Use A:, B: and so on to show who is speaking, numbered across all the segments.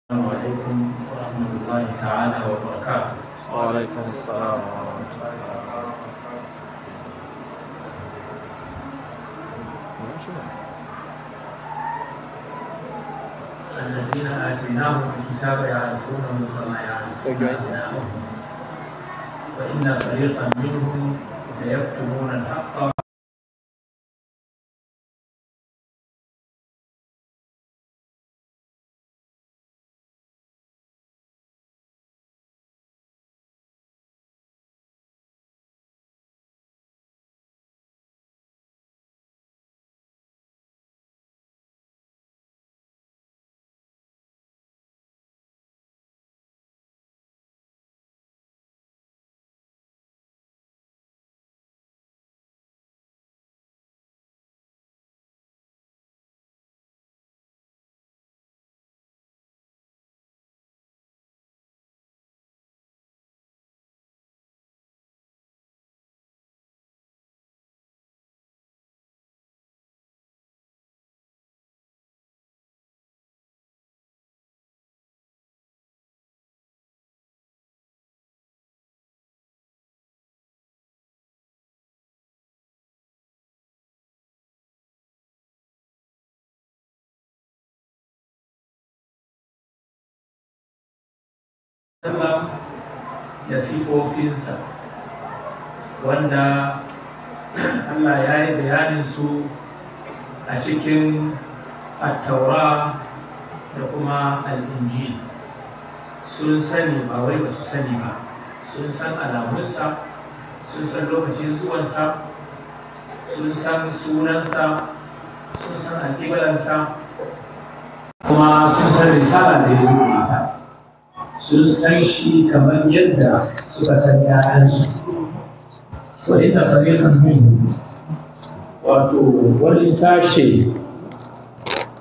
A: السلام عليكم ورحمة الله تعالى وبركاته.
B: وعليكم السلام ورحمة الله
A: الذين آتيناهم الكتاب يعرفونه كما يعرفون أبناءهم وإن فريقا منهم ليكتمون الحق da sifofinsa wanda Allah ya yi bayanin su a cikin attaura da kuma al'injil. Sun sani ba wai ba su sani ba, sun san alamunsa, sun san lokacin zuwansa, sun san sunansa, sun san alƙiblarsa, kuma sun san risala da ya zo da ita. Sun san shi kamar yadda suka san ‘ya'yansu. Wani da fariƙan min wato wani sashe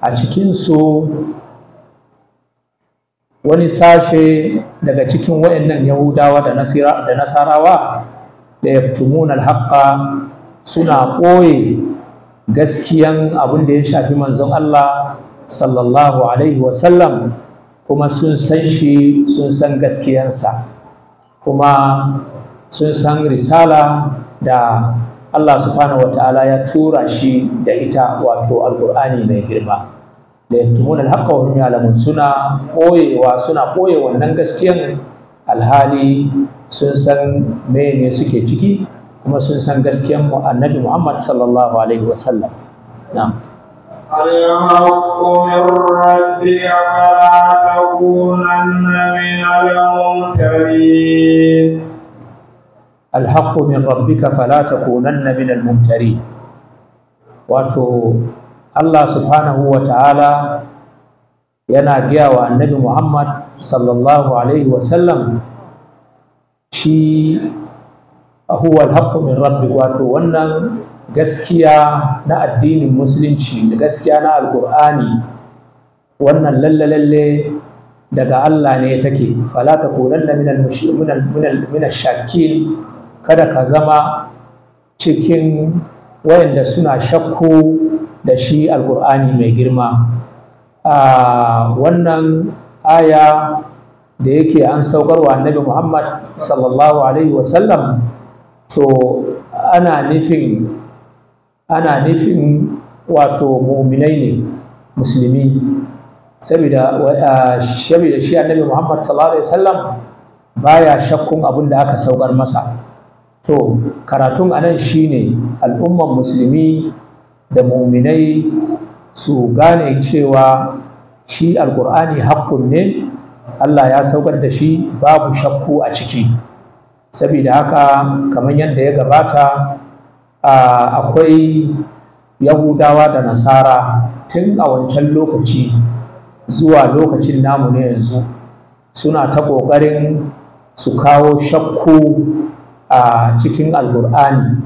A: a cikinsu, wani sashe daga cikin waɗannan Yahudawa da Nasarawa da yaktumuna al-haqqa suna ɓoye gaskiyan abin da ya shafi manzon Allah sallallahu alaihi wasallam, kuma sun san shi, sun san gaskiyansa, kuma sun san risala da Allah subhanahu wata'ala ya tura shi da ita, wato alƙur'ani mai girma. Da yaktumuna al-haqqa wa hum ya'lamun, suna ɓoye wannan gaskiyan alhali sun san mene suke ciki, kuma sun san gaskiyan annabi Muhammad sallallahu alaihi wasallam. Na'am.
C: الحق من ربك فلا تكونن من الممترين.
A: الحق من ربك فلا تكونن من الممترين. wato Allah subhanahu wa ta'ala yana gaya wa annabi Muhammad sallallahu alaihi wasallam shi huwa al-haqqu min rabbik, wato wannan gaskiya na addinin musulunci da gaskiya na alkur'ani wannan lalle daga Allah ne take. Fala takunanna min ash-shakkin, kada ka zama cikin wayanda suna shakku da shi alkur'ani mai girma. Wannan aya da yake an saukarwa annabi Muhammad sallallahu alaihi wasallam, to ana nufin wato mu'minai ne, musulmi, saboda shi annabi Muhammad sallallahu alaihi wasallam baya shakkun abin da aka saukar masa. To karatun anan shine al'umman musulmi da mu'minai su gane cewa shi alqur'ani haqqun ne, Allah ya saukar da shi, babu shakku a ciki. Saboda haka kamar yadda ya gabata, akwai Yahudawa da Nasara tun a wancan lokaci zuwa lokacin namu ne yanzu, suna ta ƙoƙarin su kawo shakku a cikin alkur'ani,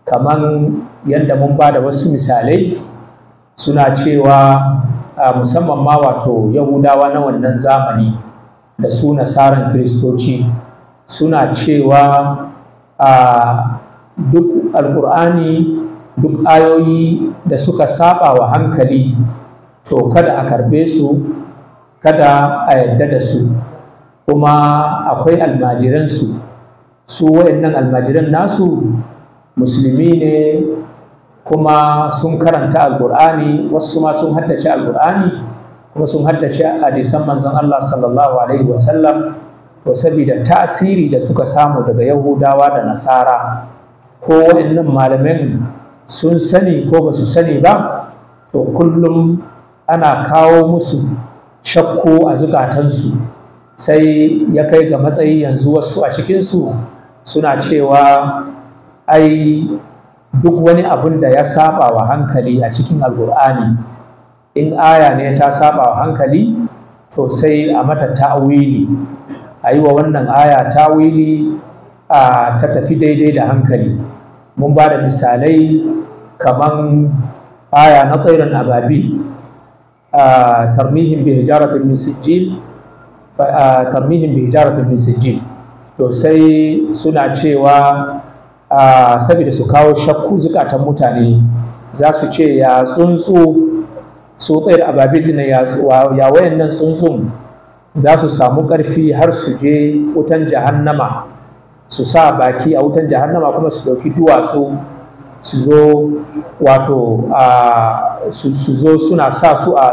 A: kamar yadda mun ba da wasu misalai. Suna cewa musamman ma wato yahudawa na wannan zamani da su nasaran kiristoci, suna cewa duk alkur'ani, duk ayoyi da suka saba wa hankali to kada a karbe su, kada a yadda da su. Kuma akwai almajiransu, su wayannan almajiran nasu musulmi ne kuma sun karanta alkur'ani, wasu ma sun haddace alkur'ani kuma sun haddace hadisan manzon Allah sallallahu alaihi wasallam. To saboda tasiri da suka samu daga yahudawa da nasara, ko wayannan malamin sun sani ko ba su sani ba, to kullum ana kawo musu shakku a zukatansu, sai ya kai ga matsayi yanzu wasu a cikinsu suna cewa ai duk wani abun da ya saba wa hankali a cikin alkur'ani, in aya ne ta saba wa hankali to sai a mata ta'wili, a yi wa wannan aya ta'wili ta tafi daidai da hankali. Mun ba da misalai kaman aya na tsairan ababi, tarmihim bi hijaratin min sijil, tarmihim bi hijaratin min sijil. To sai suna cewa saboda su kawo shakku zukatan mutane, za su ce ya tsuntsu, su tsayar ababil din ya wayannan tsuntsun za su samu ƙarfi har su je wutan jahannama, su sa baki a wutan jahannama kuma su ɗauki duwatsu su zo wato su zo suna sa su a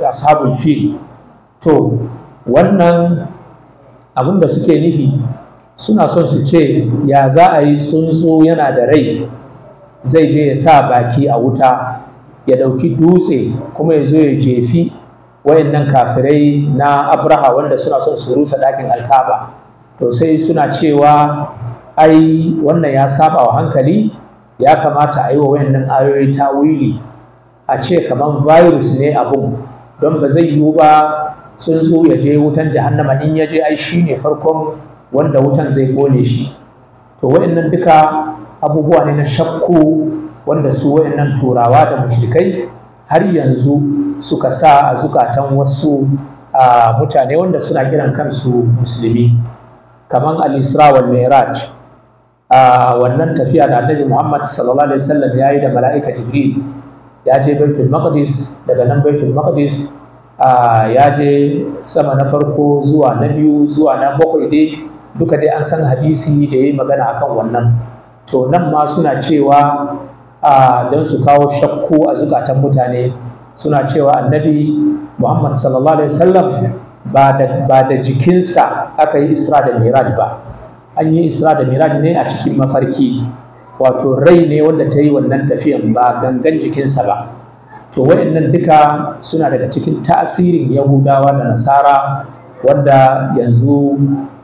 A: ashabul fil. To wannan abin da suke nufi, suna son su ce ya za a yi tsuntsu yana da rai zai je ya sa baki a wuta, ya ɗauki dutse kuma ya zo ya jefi wayannan kafirai na Abraha wanda suna son su rusa ɗakin alkaba. To sai suna cewa ai wannan ya saba wa hankali, ya kamata a yi wa wayannan ayoyi tawili, a ce kamar virus ne abun, don ba zai yiwu ba tsuntsu ya je wutan jahannama, in ya je ai shi ne farkon wanda wutan zai kone shi. To wayannan duka abubuwa ne na shakku wanda su wayannan turawa da mushrikai har yanzu suka sa a zukatan wasu mutane wanda suna kiran kansu musulmi. Kamar al-Isra wal Mi'raj, wannan tafiya da Annabi Muhammad sallallahu alaihi wasallam ya yi da mala'ika Jibril, ya je Baitul Maqdis, daga nan Baitul Maqdis ya je sama na farko zuwa na biyu zuwa na bakwai, dai duka dai an san hadisi da ya yi magana akan wannan. To nan ma suna cewa don su kawo shakku a zukatan mutane, suna cewa Annabi Muhammad sallallahu alaihi wasallam ba da jikinsa aka yi Isra da Miraj ba, an yi Isra da Miraj ne a cikin mafarki, wato rai ne wanda ta yi wannan tafiyan, ba gangan jikinsa ba. To waɗannan duka suna daga cikin tasirin Yahudawa da Nasara, wanda yanzu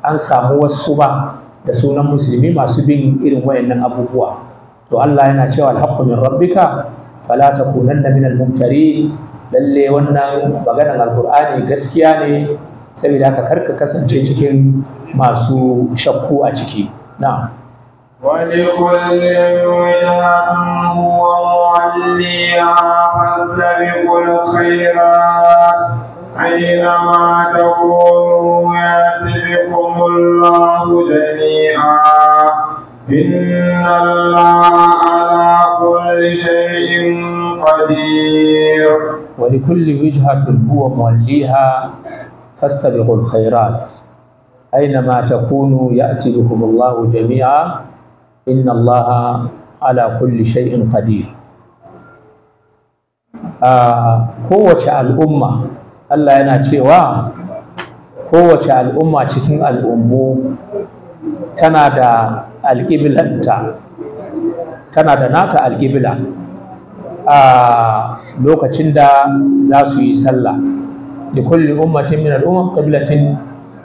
A: an samu wasu ba da sunan musulmi masu bin irin waɗannan abubuwa. To Allah yana cewa alhaqqu min rabbika fala takunanna minal mumtarin. Lalle wannan maganar alkur'ani gaskiya ne, saboda haka karka kasance cikin masu shakku a ciki. Na'am.
C: ولكل وجهة هو موليها فاستبقوا الخيرات أينما تكونوا يأت بكم الله جميعا إن الله على كل شيء قدير.
A: ولكل وجهة هو موليها فاستبقوا الخيرات أينما تكونوا يأتي بكم الله جميعا إن الله على كل شيء قدير. kowace al'umma, Allah yana cewa kowace al'umma cikin al'ummu tana da alƙiblanta, tana da nata alƙibla a lokacin da za su yi sallah. da kulli ummatin min al'umam qiblatin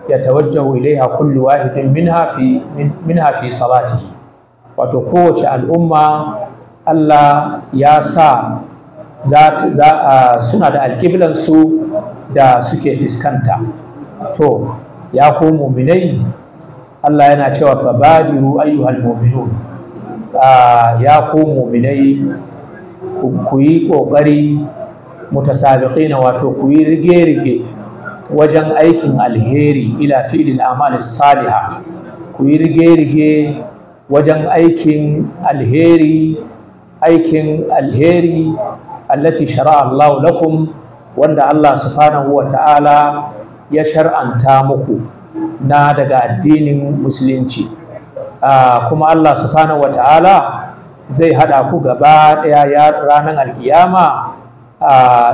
A: yatawajjahu ilaiha kullu wahidin minha fi salatihi. Wato kowace al'umma Allah ya sa suna da alƙiblansu da suke fiskanta. To ya ku muminai, Allah yana cewa fabadiru ayyuhal mu'minun, ya ku mu'minai ku yi ƙoƙari mutasabiqina, wato ku yi rige-rige wajen aikin alheri ila fi'lil a'mal salihah, ku yi rige-rige wajen aikin alheri allati shara'a Allah lakum, wanda Allah subhanahu wa ta'ala ya shar'anta muku na daga addinin musulunci. Kuma Allah subhanahu wa ta'ala zai hada ku gaba daya ranar alkiyama,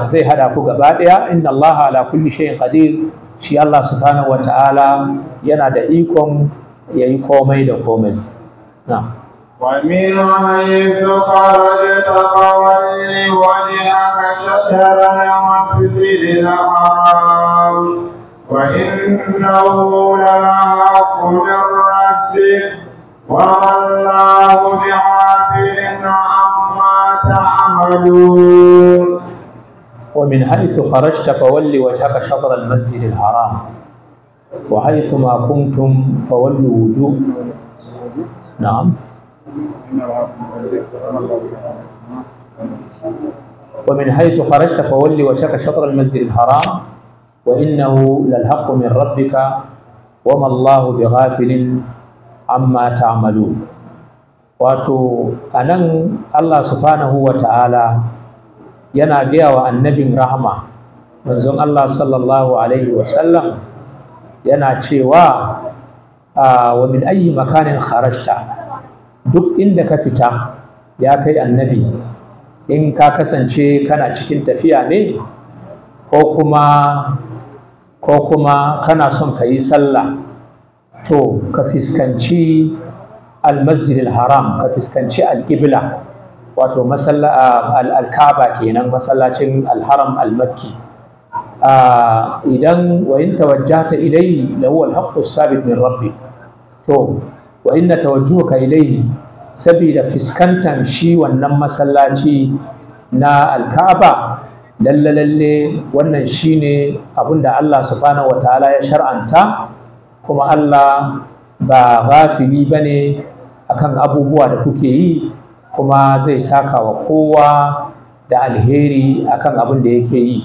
A: zai hada ku gaba daya. Inna Allah ala kulli shay'in qadir, shi Allah subhanahu wa ta'ala yana da ikon yayi komai da komai. na'am.
C: ومن حيث خرجت فول وجهك شطر المسجد الحرام وإنه للحق من ربك وما الله بغافل عما تعملون.
A: ومن حيث خرجت فول وجهك شطر المسجد الحرام وحيث ما كنتم فولوا وجوه. نعم. ومن حيث خرجت فول وجهك شطر المسجد الحرام وإنه للحق من ربك وما الله بغافل عما تعملون. wato anan Allah subhanahu wa ta'ala yana gaya wa annabin rahama manzon Allah sallallahu alaihi wasallam, yana cewa wa min ayyi makanin kharajta, duk inda ka fita ya kai annabi, in ka kasance kana cikin tafiya ne ko kuma kana son ka yi sallah, to ka fiskanci almasjidil haram, ka fiskanci alƙibla, wato alkaba kenan, masallacin alharam almakki. Idan wa in tawajjahta ilayhi lahu alhaqqu sabit min rabbi, to wa inna tawajjuhaka ilayhi, sabida fiskantan shi wannan masallaci na alkaba, lalle wannan shine abinda Allah subhanahu wataala ya shar'anta, kuma Allah ba ghafili bane akan abubuwa da kuke yi, kuma zai saka wa kowa da alheri akan abin da yake yi.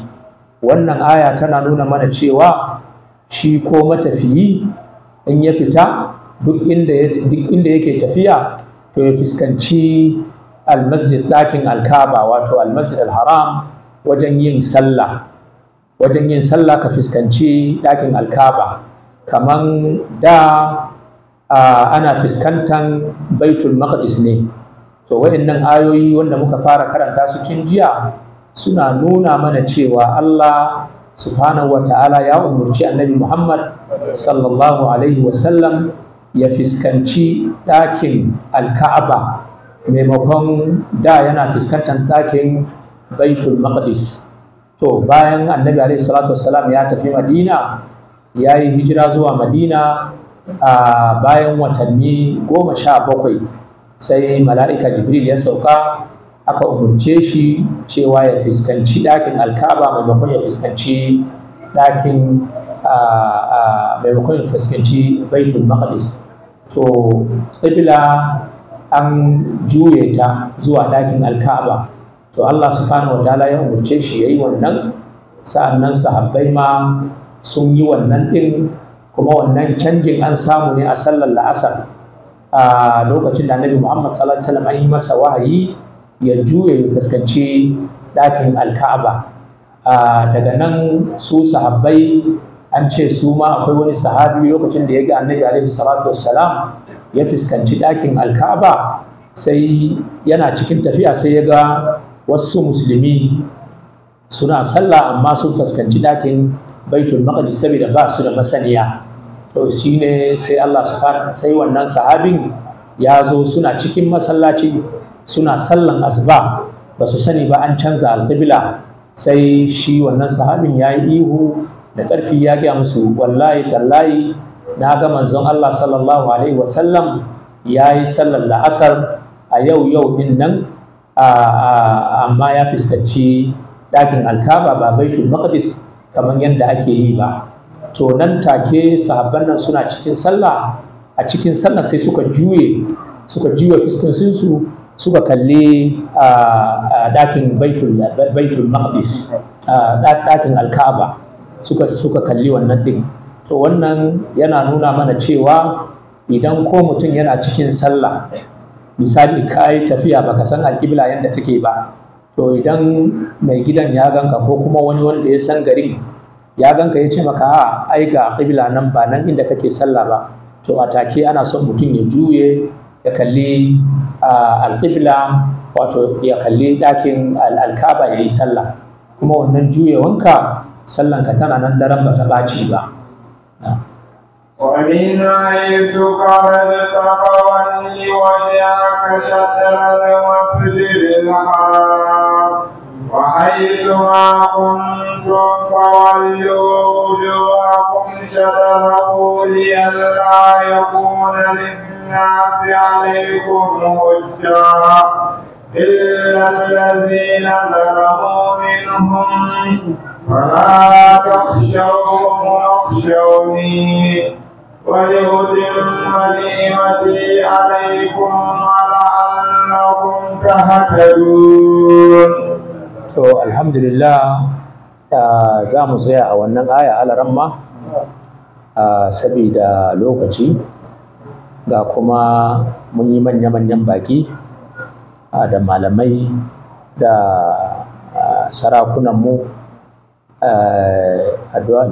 A: Wannan aya tana nuna mana cewa shi ko matafiyi in ya fita duk inda yake tafiya, to ya fuskanci almasjid, ɗakin alkaba, wato almasjid alharam, wajen yin sallah ka fuskanci ɗakin alkaba. Kaman da ana fuskantan baitul maqdis ne, to waɗannan ayoyi wanda muka fara karanta su tun jiya suna nuna mana cewa Allah subhanahu wa ta'ala ya umurci annabi Muhammad sallallahu alaihi wasallam ya fuskanci ɗakin alka'aba, maimakon da yana fuskantar ɗakin baitul maqdis. To bayan annabi alaihi salatu wassalam ya tafi madina, ya yi hijira zuwa madina, bayan watanni 17 sai mala'ika jibril ya sauka, aka umurce shi cewa ya fuskanci ɗakin alka'aba maimakon ya fuskanci baitul maqdis. To ƙibla an juye ta zuwa ɗakin alka'aba, to Allah subhanahu wa ta'ala ya umurce shi ya yi wannan. Sa'annan sahabbai ma sun yi wannan ɗin, kuma wannan canjin an samu ne a sallar la'asar, a lokacin da annabi Muhammad sallallahu alaihi wasallam an yi masa wahayi ya juye ya fuskanci ɗakin alka'aba. Daga nan su sahabbai an ce su ma akwai wani sahabi lokacin da ya ga annabi alaihi salatu wassalam ya fuskanci ɗakin alka'aba, sai yana cikin tafiya sai ya ga wasu musulmi suna sallah amma sun fuskanci ɗakin baitul maqdis saboda ba su da masaniya. To shine sai Allah subhanahu, sai wannan sahabin ya zo, suna cikin masallaci suna sallan asuba, ba su sani ba an canza alƙibla, sai shi wannan sahabin ya yi ihu da ƙarfi ya gaya musu, wallahi tallahi na ga manzon Allah sallallahu alaihi wasallam ya yi sallar la'asar a yau din nan, amma ya fuskanci ɗakin alkaba ba baitul maqdis kamar yadda ake yi ba. To nan take sahabban nan suna cikin sallah, a cikin sallah sai suka juye fuskokinsu suka kalli ɗakin baitul maqdis, ɗakin alka'aba, suka kalli wannan ɗin. To wannan yana nuna mana cewa idan ko mutum yana cikin sallah, misali ka yi tafiya baka san alƙibla yadda take ba, to idan mai gidan ya ganka ko kuma wani wanda ya san garin ya ganka ya ce maka ai ga alƙibla nan ba nan inda kake sallah ba, to a take ana son mutum ya juye ya kalli alƙibla, wato ya kalli ɗakin alkaba ya yi sallah, kuma wannan juyewanka sallanka tana nan daren ba ta ɓaci ba.
C: ومن حيث خرجت فول وجهك شطر المسجد الحرام وحيث ما كنتم فولوا وجوهكم شطره لئلا يكون للناس عليكم حجة إلا الذين ظلموا منهم فلا تخشوهم واخشوني ولأتم نعمتي عليكم ولعلكم تهتدون.
A: To alhamdulillah za mu tsaya a wannan aya alaramma saboda lokaci, ga kuma mun yi manya-manyan baki da malamai da sarakunanmu.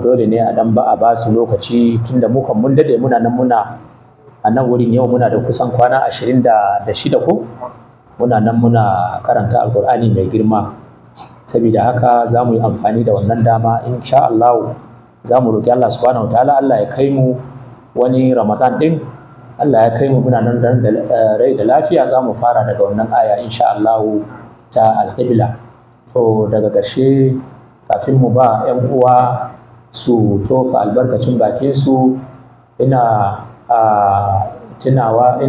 A: Dole ne a dan ba su lokaci, tunda mukan mun dade muna a nan wurin. Yau muna da kusan kwana 26 ko muna nan muna karanta alkur'ani mai girma. Saboda haka za mu yi amfani da wannan dama, insha Allah za mu roƙi Allah subhanahu wataala Allah ya kai mu wani Ramadan din, Allah ya kai mu muna nan da rai da lafiya, za mu fara daga wannan aya insha Allah ta alqibla. To daga ƙarshe, kafin mu ba 'yan uwa su tofa albarkacin bakin su, ina tuna wa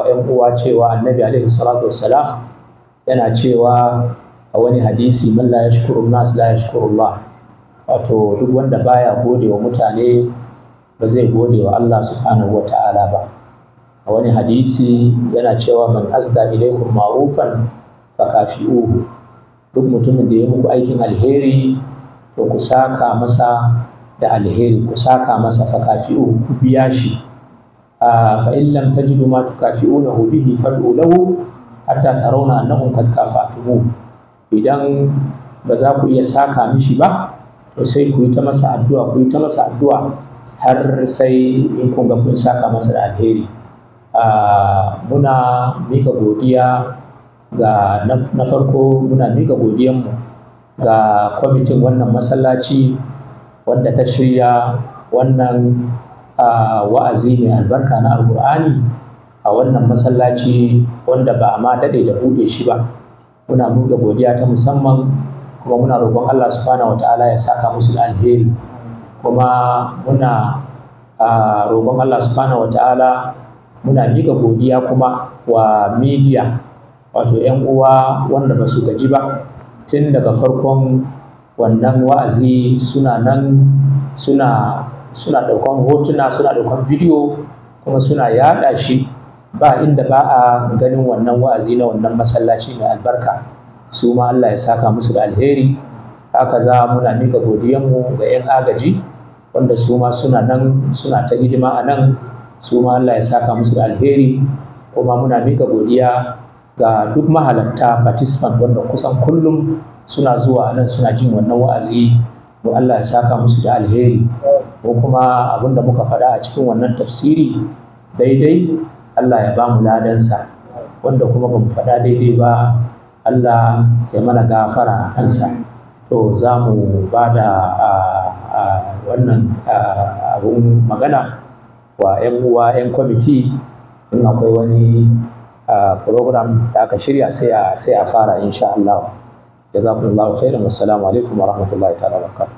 A: 'yan uwa cewa annabi alaihi salatu wassalam yana cewa a wani hadisi, man la yashkuru nas la yashkuru Allah, wato duk wanda baya gode wa mutane ba zai gode wa Allah subhanahu wa ta'ala ba. A wani hadisi yana cewa man asda ilaykum ma'rufan fakafi'uhu, duk mutumin da ya muku aikin alheri to ku saka masa da alheri, ku saka masa fakafi'uhu, ku biya shi. Fa in lam tajidu ma tukafi'unahu bihi fad'u lahu hatta tarawna annakum qad kafa'tumuhu. Idan ba za ku iya saka mishi ba, to sai ku yi ta masa addu'a, har sai in kun ga kun saka masa da alheri. Muna mika godiya ga na farko, muna mika godiyanmu ga kwamitin wannan masallaci wanda ta shirya wannan wa'azi mai albarka na alkur'ani a wannan masallaci wanda ba a ma daɗe da buɗe shi ba. Muna buga godiya ta musamman, kuma muna roƙon Allah subhanahu wataala ya saka musu da alheri, kuma muna roƙon Allah subhanahu wataala, muna miƙa godiya kuma wa media, wato 'yan uwa wanda ba su gaji ba tun daga farkon wannan wa'azi, suna nan suna ɗaukan hotuna, suna ɗaukan bidiyo, kuma suna yaɗa shi ba inda ba a ganin wannan wa'azi na wannan masallaci mai albarka. Su ma Allah ya saka musu da alheri. Haka za muna miƙa godiyanmu ga 'yan agaji wanda su ma suna nan suna ta hidima a nan, su ma Allah ya saka musu da alheri. Kuma muna miƙa godiya ga duk mahalatta participant wanda kusan kullum suna zuwa nan suna jin wannan wa'azi, mu Allah ya saka musu da alheri. Ko kuma abinda muka faɗa a cikin wannan tafsiri daidai, Allah ya ba mu ladansa, wanda kuma ba mu faɗa daidai ba, Allah ya mana gafara a kansa. To za mu ba da wannan abun magana wa 'yan uwa 'yan kwamiti, in akwai wani program da aka shirya sai a fara insha Allah. Jazakumullahu khairan, wassalamu alaikum wa rahmatullahi ta'ala wa barakatuh.